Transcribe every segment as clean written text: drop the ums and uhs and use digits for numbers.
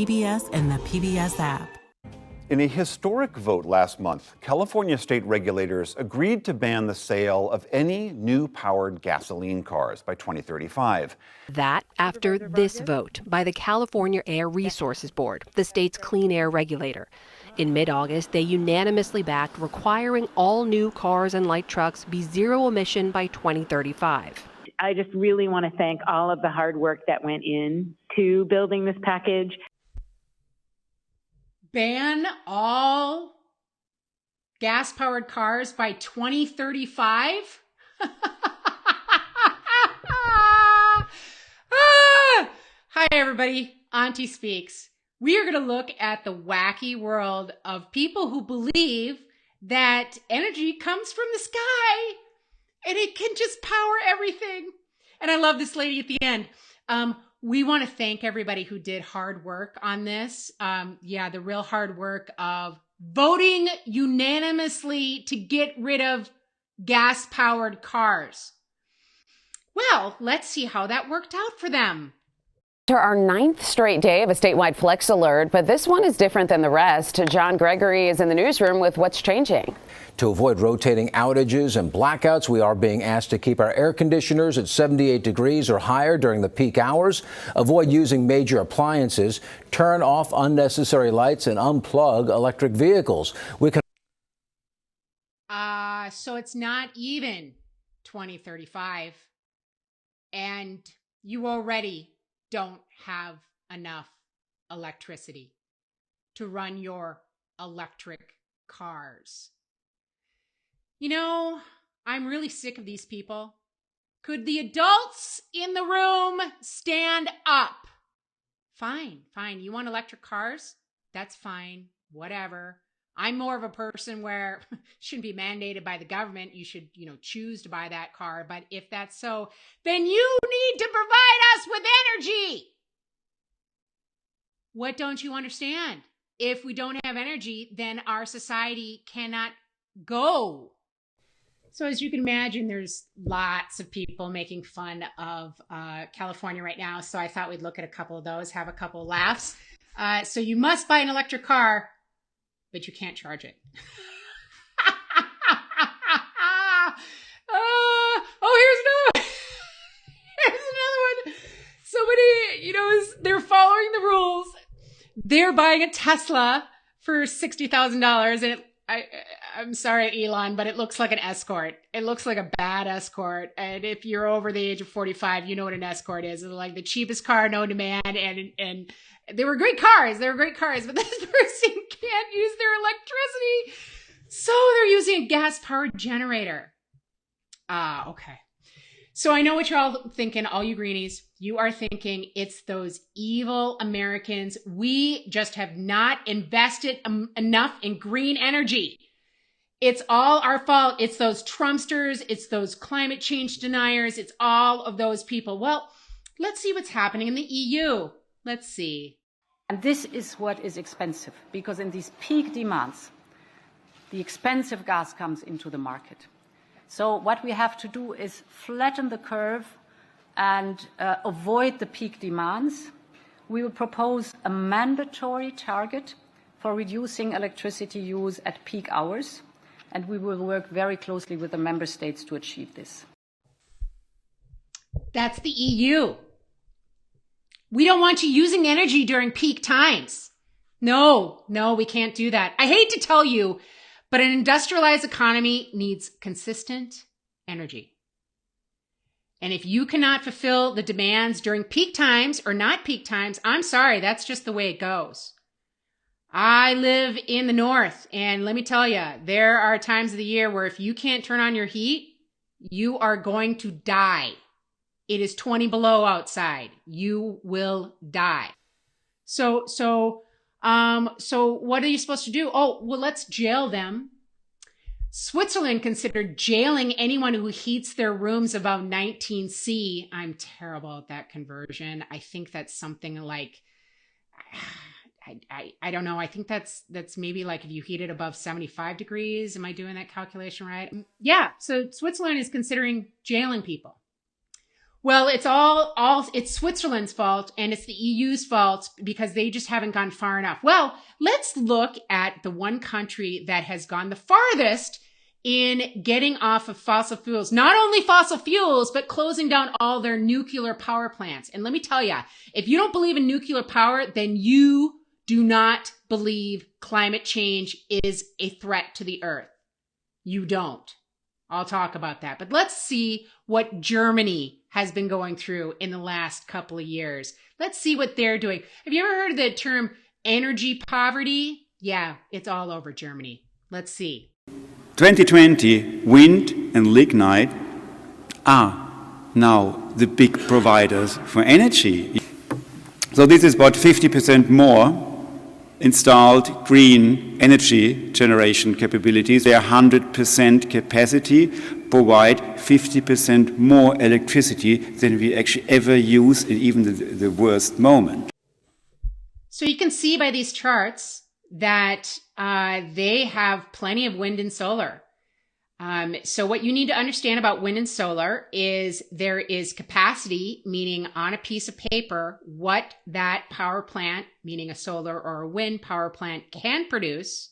PBS and the PBS app. In a historic vote last month, California state regulators agreed to ban the sale of any new powered gasoline cars by 2035. That after this vote by the California Air Resources Board, the state's clean air regulator. In mid-August, they unanimously backed requiring all new cars and light trucks be zero emission by 2035. I just really want to thank all of the hard work that went in to building this package. Ban all gas-powered cars by 2035? Hi, everybody. Auntie speaks. We are going to look at the wacky world of people who believe that energy comes from the sky and it can just power everything. And I love this lady at the end. We want to thank everybody who did hard work on this. The real hard work of voting unanimously to get rid of gas-powered cars. Well, let's see how that worked out for them. After our 9th straight day of a statewide flex alert, but this one is different than the rest. John Gregory is in the newsroom with what's changing. To avoid rotating outages and blackouts, we are being asked to keep our air conditioners at 78 degrees or higher during the peak hours, avoid using major appliances, turn off unnecessary lights, and unplug electric vehicles. We can. So it's not even 2035, and you already don't have enough electricity to run your electric cars. You know, I'm really sick of these people. Could the adults in the room stand up? Fine. You want electric cars? That's fine. Whatever. I'm more of a person where it shouldn't be mandated by the government. You should, choose to buy that car. But if that's so, then you need to provide us with energy. What don't you understand? If we don't have energy, then our society cannot go. So as you can imagine, there's lots of people making fun of California right now. So I thought we'd look at a couple of those, have a couple of laughs. So you must buy an electric car, but you can't charge it. Here's another one. Here's another one. Somebody, they're following the rules. They're buying a Tesla for $60,000, and I'm sorry, Elon, but it looks like an Escort. It looks like a bad Escort. And if you're over the age of 45, you know what an Escort is. It's like the cheapest car known to man. And they were great cars. But this person can't use their electricity. So they're using a gas-powered generator. Okay. So I know what you're all thinking, all you greenies. You are thinking it's those evil Americans. We just have not invested enough in green energy. It's all our fault. It's those Trumpsters. It's those climate change deniers. It's all of those people. Well, let's see what's happening in the EU. Let's see. And this is what is expensive, because in these peak demands, the expensive gas comes into the market. So what we have to do is flatten the curve and avoid the peak demands. We will propose a mandatory target for reducing electricity use at peak hours, and we will work very closely with the member states to achieve this. That's the EU. We don't want you using energy during peak times. No, we can't do that. I hate to tell you, but an industrialized economy needs consistent energy. And if you cannot fulfill the demands during peak times or not peak times, I'm sorry, that's just the way it goes. I live in the north, and let me tell you, there are times of the year where if you can't turn on your heat, you are going to die. It is 20 below outside. You will die. So what are you supposed to do? Oh, well, let's jail them. Switzerland considered jailing anyone who heats their rooms above 19 C. I'm terrible at that conversion. I think that's something like, I don't know. I think that's maybe like if you heat it above 75 degrees. Am I doing that calculation right? Yeah. So Switzerland is considering jailing people. Well, it's Switzerland's fault and it's the EU's fault because they just haven't gone far enough. Well, let's look at the one country that has gone the farthest in getting off of fossil fuels. Not only fossil fuels, but closing down all their nuclear power plants. And let me tell you, if you don't believe in nuclear power, then you do not believe climate change is a threat to the earth. You don't. I'll talk about that. But let's see what Germany has been going through in the last couple of years. Let's see what they're doing. Have you ever heard of the term energy poverty? Yeah, it's all over Germany. Let's see. 2020, wind and lignite are now the big providers for energy. So this is about 50% more installed green energy generation capabilities. Their 100% capacity provide 50% more electricity than we actually ever use in even the worst moment. So you can see by these charts that they have plenty of wind and solar. So what you need to understand about wind and solar is there is capacity, meaning on a piece of paper, what that power plant, meaning a solar or a wind power plant, can produce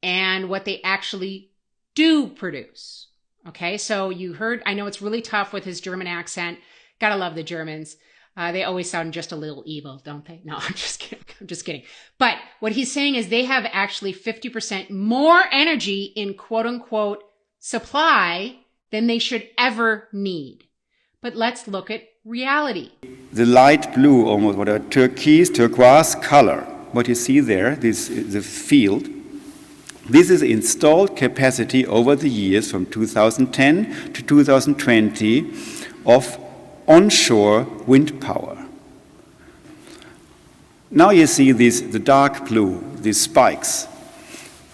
and what they actually do produce. Okay, so you heard, I know it's really tough with his German accent. Gotta love the Germans. They always sound just a little evil, don't they? No, I'm just kidding. I'm just kidding. But what he's saying is they have actually 50% more energy in quote unquote supply than they should ever need. But let's look at reality. The light blue, almost what a turquoise color, what you see there, this is the field. This is installed capacity over the years from 2010 to 2020 of onshore wind power. Now you see the dark blue, these spikes.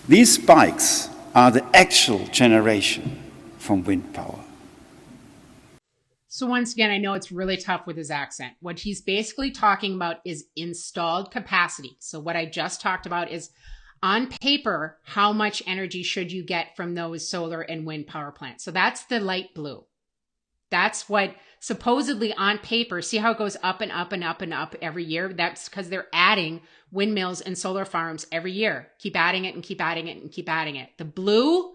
These spikes are the actual generation from wind power. So once again, I know it's really tough with his accent. What he's basically talking about is installed capacity. So what I just talked about is on paper, how much energy should you get from those solar and wind power plants? So that's the light blue. That's what supposedly on paper, see how it goes up and up and up and up every year? That's because they're adding windmills and solar farms every year. Keep adding it and keep adding it and keep adding it. The blue,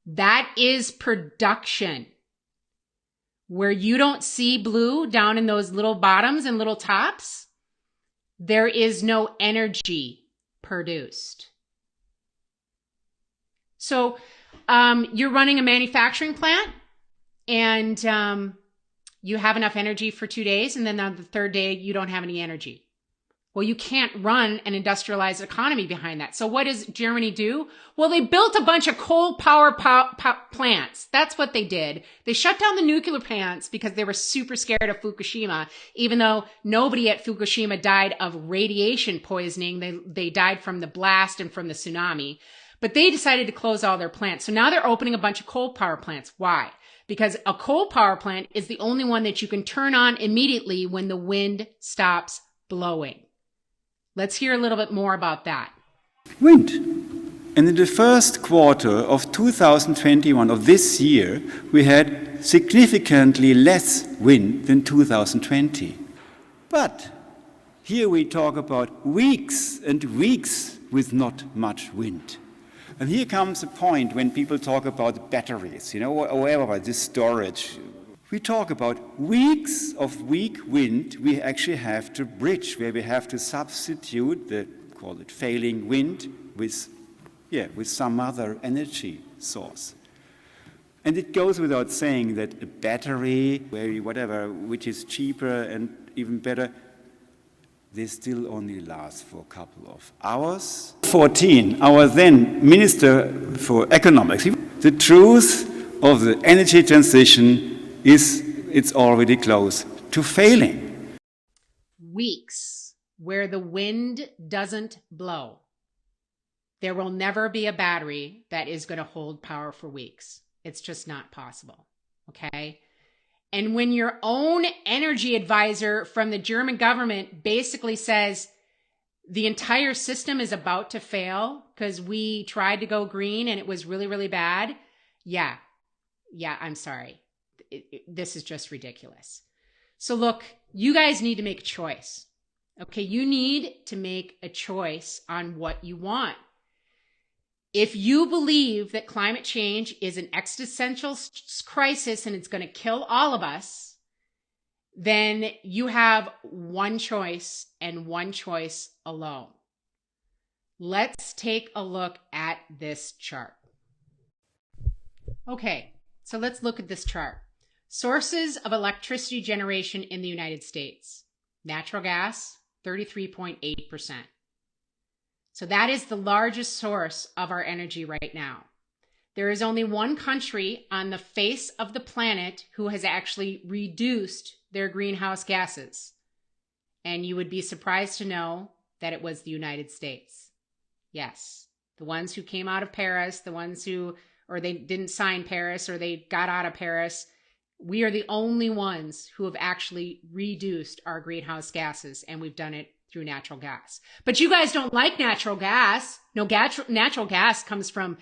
that is production. Where you don't see blue down in those little bottoms and little tops, there is no energy produced. So you're running a manufacturing plant and you have enough energy for 2 days, and then on the third day, you don't have any energy. Well, you can't run an industrialized economy behind that. So what does Germany do? Well, they built a bunch of coal power plants. That's what they did. They shut down the nuclear plants because they were super scared of Fukushima, even though nobody at Fukushima died of radiation poisoning. They died from the blast and from the tsunami. But they decided to close all their plants. So now they're opening a bunch of coal power plants. Why? Because a coal power plant is the only one that you can turn on immediately when the wind stops blowing. Let's hear a little bit more about that. Wind. And in the first quarter of 2021 of this year, we had significantly less wind than 2020. But here we talk about weeks and weeks with not much wind. And here comes a point when people talk about batteries, or whatever, about this storage. We talk about weeks of weak wind we actually have to bridge, where we have to substitute the, call it failing wind, with some other energy source. And it goes without saying that a battery, which is cheaper and even better, they still only last for a couple of hours. 14, our then Minister for Economics, the truth of the energy transition it's already close to failing. Weeks where the wind doesn't blow. There will never be a battery that is going to hold power for weeks. It's just not possible. Okay? And when your own energy advisor from the German government basically says the entire system is about to fail because we tried to go green and it was really, really bad. Yeah, I'm sorry. this is just ridiculous. So look, you guys need to make a choice. Okay, you need to make a choice on what you want. If you believe that climate change is an existential crisis and it's going to kill all of us, then you have one choice and one choice alone. Let's take a look at this chart. Okay, so let's look at this chart. Sources of electricity generation in the United States. Natural gas, 33.8%. So that is the largest source of our energy right now. There is only one country on the face of the planet who has actually reduced their greenhouse gases. And you would be surprised to know that it was the United States. Yes, the ones who came out of Paris, the ones who, or they didn't sign Paris, or they got out of Paris. We are the only ones who have actually reduced our greenhouse gases, and we've done it through natural gas. But you guys don't like natural gas. No, natural gas comes from,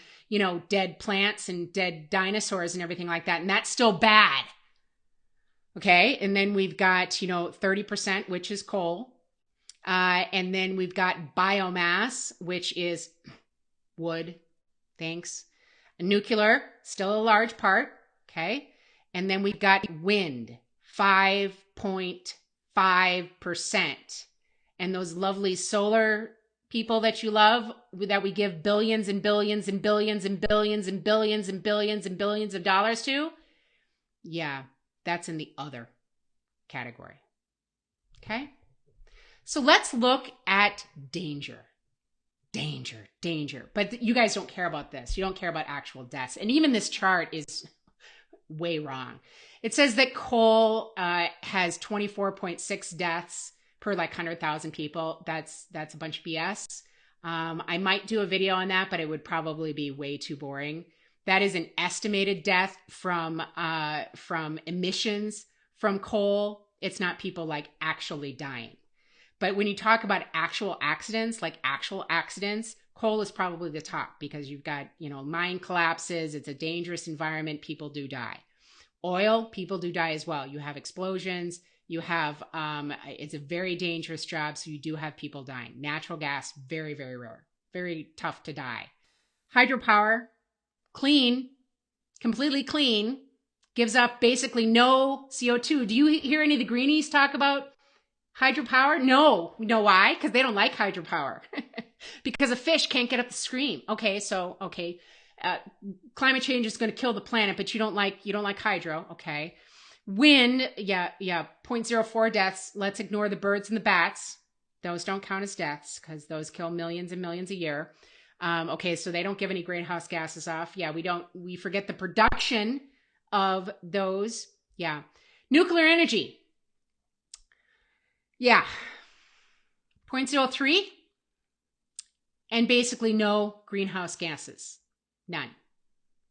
dead plants and dead dinosaurs and everything like that. And that's still bad. Okay. And then we've got, 30%, which is coal. And then we've got biomass, which is wood. Thanks. Nuclear, still a large part. Okay. And then we've got wind, 5.5%. And those lovely solar people that you love, that we give billions and billions and billions and billions and billions and billions and billions of dollars to, yeah, that's in the other category. Okay? So let's look at danger. Danger. But you guys don't care about this. You don't care about actual deaths. And even this chart is way wrong. It says that coal has 24.6 deaths per 100,000 people. That's a bunch of BS. I might do a video on that, but it would probably be way too boring. That is an estimated death from emissions from coal. It's not people actually dying. But when you talk about actual accidents, coal is probably the top, because you've got, mine collapses. It's a dangerous environment. People do die. Oil, people do die as well. You have explosions. You have, it's a very dangerous job, so you do have people dying. Natural gas, very, very rare. Very tough to die. Hydropower, clean, completely clean, gives up basically no CO2. Do you hear any of the greenies talk about hydropower? No. You know why? Because they don't like hydropower. Because a fish can't get up the stream. Okay, climate change is going to kill the planet, but you don't like hydro. Okay. Wind, 0.04 deaths. Let's ignore the birds and the bats. Those don't count as deaths because those kill millions and millions a year. Okay, so they don't give any greenhouse gases off. Yeah, we forget the production of those. Yeah. Nuclear energy. Yeah. 0.03. And basically no greenhouse gases. None.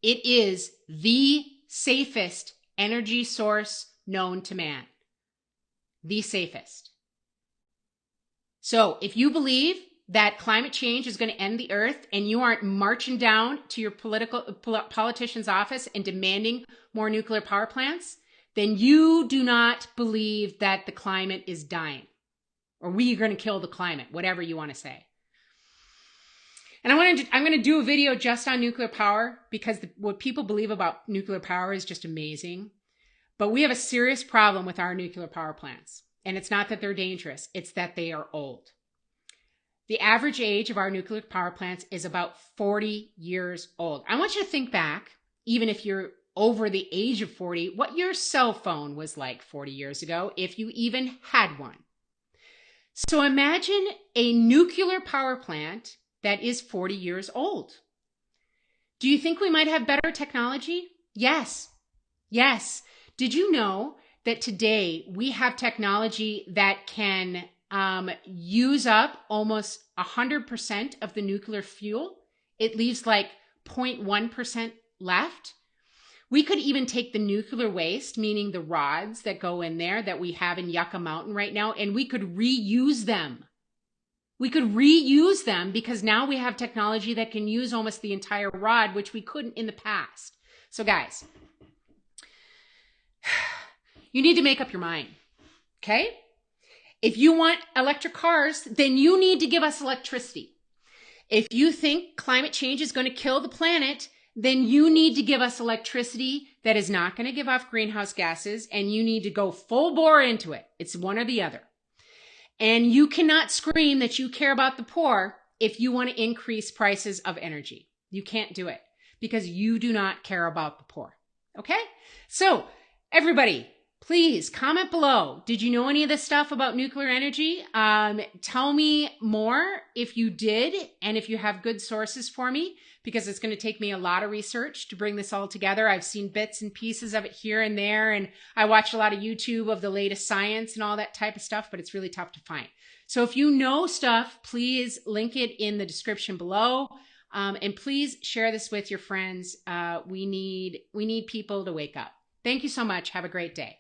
It is the safest energy source known to man. The safest. So if you believe that climate change is going to end the earth and you aren't marching down to your politician's office and demanding more nuclear power plants, then you do not believe that the climate is dying, or we are going to kill the climate, whatever you want to say. And I'm going to do a video just on nuclear power, because what people believe about nuclear power is just amazing. But we have a serious problem with our nuclear power plants. And it's not that they're dangerous. It's that they are old. The average age of our nuclear power plants is about 40 years old. I want you to think back, even if you're over the age of 40, what your cell phone was like 40 years ago, if you even had one. So imagine a nuclear power plant that is 40 years old. Do you think we might have better technology? Yes. Yes. Did you know that today we have technology that can use up almost 100% of the nuclear fuel? It leaves 0.1% left. We could even take the nuclear waste, meaning the rods that go in there that we have in Yucca Mountain right now, and we could reuse them. We could reuse them because now we have technology that can use almost the entire rod, which we couldn't in the past. So guys, you need to make up your mind. Okay? If you want electric cars, then you need to give us electricity. If you think climate change is going to kill the planet, then you need to give us electricity that is not going to give off greenhouse gases, and you need to go full bore into it. It's one or the other. And you cannot scream that you care about the poor if you want to increase prices of energy. You can't do it because you do not care about the poor. Okay? So, everybody, please comment below. Did you know any of this stuff about nuclear energy? Tell me more if you did and if you have good sources for me, because it's going to take me a lot of research to bring this all together. I've seen bits and pieces of it here and there, and I watch a lot of YouTube of the latest science and all that type of stuff, but it's really tough to find. So if you know stuff, please link it in the description below. And please share this with your friends. We need people to wake up. Thank you so much. Have a great day.